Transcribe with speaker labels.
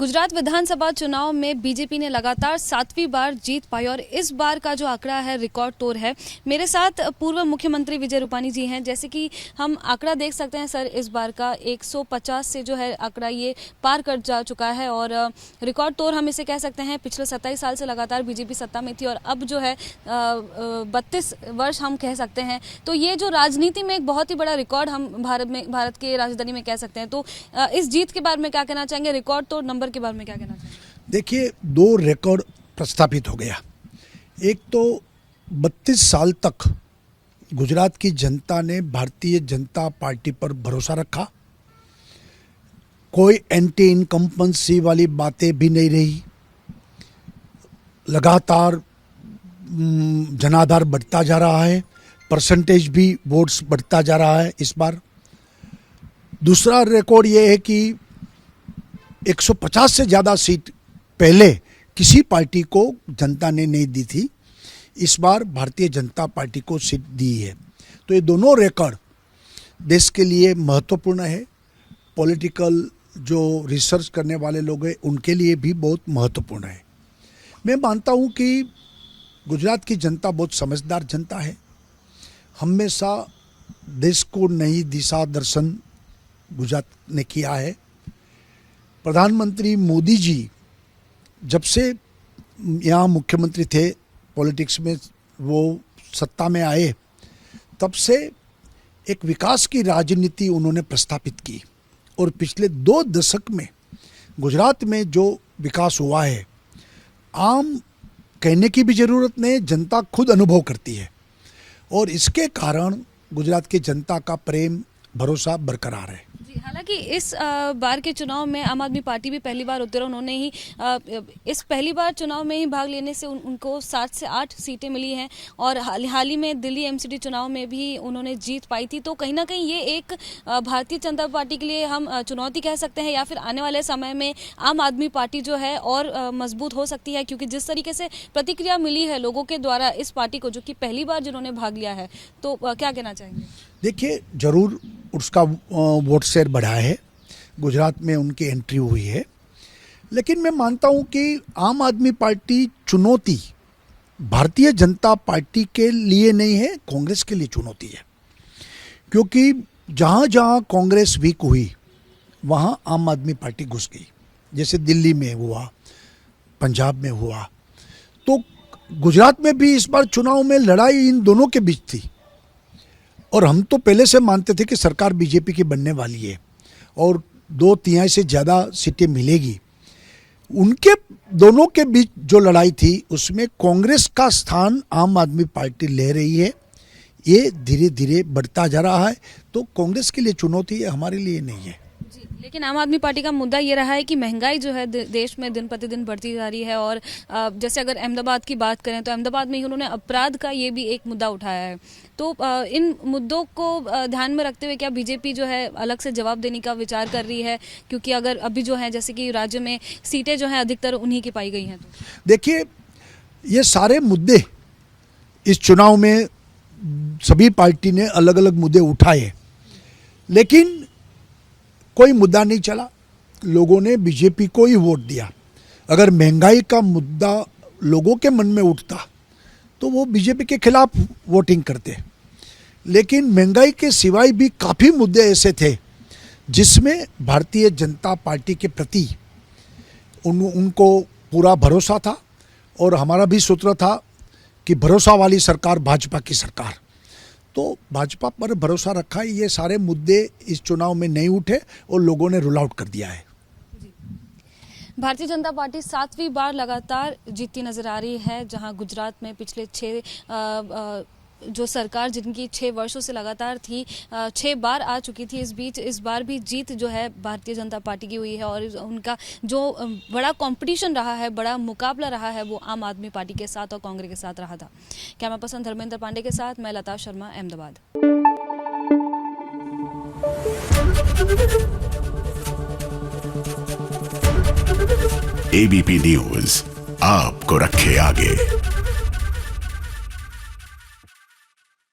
Speaker 1: गुजरात विधानसभा चुनाव में बीजेपी ने लगातार 7वीं बार जीत पाई और इस बार का जो आंकड़ा है रिकॉर्ड तोड़ है। मेरे साथ पूर्व मुख्यमंत्री विजय रूपानी जी हैं। जैसे कि हम आंकड़ा देख सकते हैं सर, इस बार का 150 से जो है आंकड़ा ये पार कर जा चुका है और रिकॉर्ड तोड़ हम इसे कह सकते हैं। पिछले 27 साल से लगातार बीजेपी सत्ता में थी और अब जो है 32 वर्ष हम कह सकते हैं। तो ये जो राजनीति में एक बहुत ही बड़ा रिकॉर्ड हम भारत के राजधानी में कह सकते हैं। तो इस जीत के बारे में क्या कहना चाहेंगे, रिकॉर्ड तोड़ नंबर के बारे में क्या कहना चाहिए?
Speaker 2: देखिए, दो रिकॉर्ड प्रस्थापित हो गया। एक तो 32 साल तक गुजरात की जनता ने भारतीय जनता पार्टी पर भरोसा रखा। कोई एंटी इनकम्पेंसी वाली बातें भी नहीं रही। लगातार जनाधार बढ़ता जा रहा है, परसेंटेज भी वोट्स बढ़ता जा रहा है इस बार। दूसरा रिकॉर्ड ये है कि 150 से ज़्यादा सीट पहले किसी पार्टी को जनता ने नहीं दी थी, इस बार भारतीय जनता पार्टी को सीट दी है। तो ये दोनों रिकॉर्ड देश के लिए महत्वपूर्ण है। पॉलिटिकल जो रिसर्च करने वाले लोग हैं उनके लिए भी बहुत महत्वपूर्ण है। मैं मानता हूँ कि गुजरात की जनता बहुत समझदार जनता है। हमेशा देश को नई दिशा दर्शन गुजरात ने किया है। प्रधानमंत्री मोदी जी जब से यहाँ मुख्यमंत्री थे, पॉलिटिक्स में वो सत्ता में आए, तब से एक विकास की राजनीति उन्होंने प्रस्थापित की और पिछले 2 दशक में गुजरात में जो विकास हुआ है, आम कहने की भी ज़रूरत नहीं, जनता खुद अनुभव करती है और इसके कारण गुजरात की जनता का प्रेम भरोसा बरकरार है।
Speaker 1: हालांकि इस बार के चुनाव में आम आदमी पार्टी भी पहली बार उतरा। उन्होंने ही इस पहली बार चुनाव में ही भाग लेने से उनको 7 से 8 सीटें मिली हैं और हाल ही में दिल्ली एमसीडी चुनाव में भी उन्होंने जीत पाई थी। तो कहीं ना कहीं ये एक भारतीय जनता पार्टी के लिए हम चुनौती कह सकते हैं या फिर आने वाले समय में आम आदमी पार्टी जो है और मजबूत हो सकती है, क्योंकि जिस तरीके से प्रतिक्रिया मिली है लोगों के द्वारा इस पार्टी को, जो कि पहली बार जिन्होंने भाग लिया है। तो क्या कहना चाहेंगे?
Speaker 2: देखिए, जरूर उसका वोट शेयर बढ़ा है, गुजरात में उनकी एंट्री हुई है, लेकिन मैं मानता हूं कि आम आदमी पार्टी चुनौती भारतीय जनता पार्टी के लिए नहीं है, कांग्रेस के लिए चुनौती है। क्योंकि जहां जहां कांग्रेस वीक हुई वहां आम आदमी पार्टी घुस गई। जैसे दिल्ली में हुआ, पंजाब में हुआ, तो गुजरात में भी इस बार चुनाव में लड़ाई इन दोनों के बीच थी और हम तो पहले से मानते थे कि सरकार बीजेपी की बनने वाली है और 2/3 से ज़्यादा सीटें मिलेगी। उनके दोनों के बीच जो लड़ाई थी उसमें कांग्रेस का स्थान आम आदमी पार्टी ले रही है। ये धीरे धीरे बढ़ता जा रहा है, तो कांग्रेस के लिए चुनौती है, हमारे लिए नहीं है।
Speaker 1: लेकिन आम आदमी पार्टी का मुद्दा ये रहा है कि महंगाई जो है देश में दिन प्रतिदिन बढ़ती जा रही है और जैसे अगर अहमदाबाद की बात करें तो अहमदाबाद में ही उन्होंने अपराध का ये भी एक मुद्दा उठाया है। तो इन मुद्दों को ध्यान में रखते हुए क्या बीजेपी जो है अलग से जवाब देने का विचार कर रही है? क्योंकि अगर अभी जो है जैसे कि राज्य में सीटें जो हैं अधिकतर उन्हीं की पाई गई हैं। तो
Speaker 2: देखिए, ये सारे मुद्दे इस चुनाव में सभी पार्टी ने अलग अलग मुद्दे उठाए, लेकिन कोई मुद्दा नहीं चला। लोगों ने बीजेपी को ही वोट दिया। अगर महंगाई का मुद्दा लोगों के मन में उठता तो वो बीजेपी के खिलाफ वोटिंग करते, लेकिन महंगाई के सिवाय भी काफ़ी मुद्दे ऐसे थे जिसमें भारतीय जनता पार्टी के प्रति उनको पूरा भरोसा था और हमारा भी सूत्र था कि भरोसा वाली सरकार भाजपा की सरकार। तो भाजपा पर भरोसा रखा। ये सारे मुद्दे इस चुनाव में नहीं उठे और लोगों ने रूल आउट कर दिया है।
Speaker 1: भारतीय जनता पार्टी 7वीं बार लगातार जीतती नजर आ रही है, जहां गुजरात में पिछले 6 जो सरकार जिनकी 6 वर्षों से लगातार थी, 6 बार आ चुकी थी। इस बीच इस बार भी जीत जो है भारतीय जनता पार्टी की हुई है और उनका जो बड़ा कंपटीशन रहा है, बड़ा मुकाबला रहा है, वो आम आदमी पार्टी के साथ और कांग्रेस के साथ रहा था। कैमरा पर्सन धर्मेंद्र पांडे के साथ मैं लता शर्मा, अहमदाबाद।
Speaker 3: एबीपी न्यूज आपको रखे आगे।